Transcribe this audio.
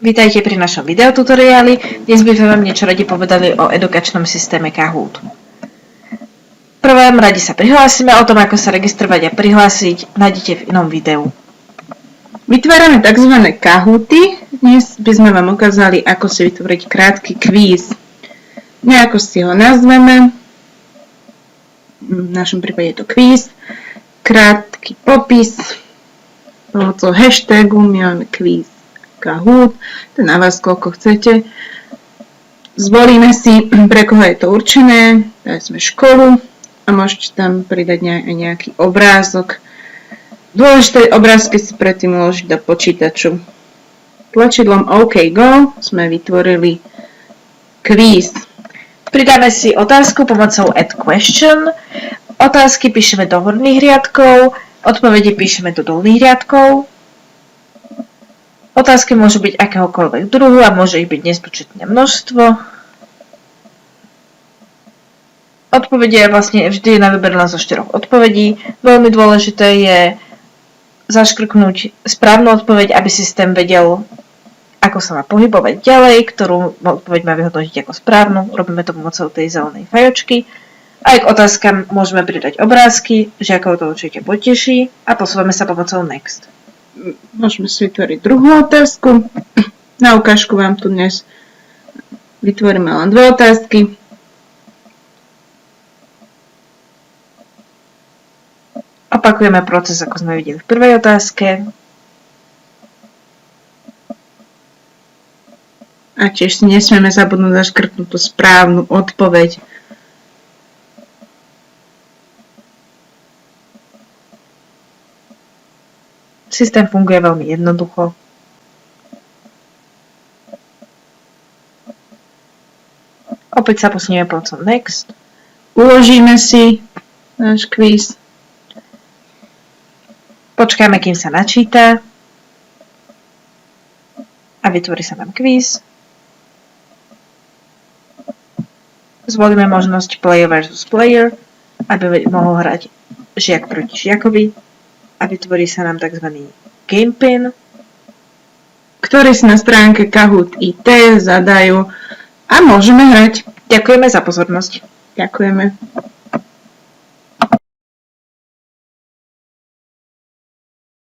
Vítajte pri našom videotutoriáli. Dnes by sme vám niečo radi povedali o edukačnom systéme Kahoot. V prvom rade sa prihlásime, o tom, ako sa registrovať a prihlásiť, nájdete v inom videu. Vytvárame tzv. Kahooty. Dnes by sme vám ukázali, ako si vytvoriť krátky kvíz. Nejako si ho nazveme. V našom prípade je to kvíz. Krátky popis. Pomocou hashtagu my máme kvíz Kahoot. To na vás, koľko chcete. Zvolíme si, pre koho je to určené. Dajme školu a môžete tam pridať nejaký obrázok. Dôležité obrázky si predtým uložiť do počítaču. Tlačidlom OK Go sme vytvorili kvíz. Pridáme si otázku pomocou Add Question. Otázky píšeme do horných riadkov, odpovede píšeme do dolných riadkov. Otázky môžu byť akéhokoľvek druhu a môže ich byť nespočetné množstvo. Odpovede je vlastne vždy na výber len zo 4 odpovedí. Veľmi dôležité je zaškrknúť správnu odpoveď, aby systém vedel, ako sa má pohybovať ďalej, ktorú odpoveď má vyhodnotiť ako správnu. Robíme to pomocou tej zelenej fajočky. Aj k otázkam môžeme pridať obrázky, žiakov to určite poteší a posúvame sa pomocou Next. Môžeme si vytvoriť druhú otázku. Na ukážku vám tu dnes vytvoríme len 2 otázky. Opakujeme proces, ako sme videli v prvej otázke. A tiež si nesmieme zabudnúť zaškrtnúť tú správnu odpoveď. Systém funguje veľmi jednoducho. Opäť sa posunieme pomocou Next. Uložíme si náš kvíz. Počkáme, kým sa načíta. A vytvorí sa nám kvíz. Zvolíme možnosť Player versus Player, aby mohol hrať žiak proti žiakovi. A vytvorí sa nám tzv. Game Pin, ktorý si na stránke Kahoot IT zadajú a môžeme hrať. Ďakujeme za pozornosť. Ďakujeme.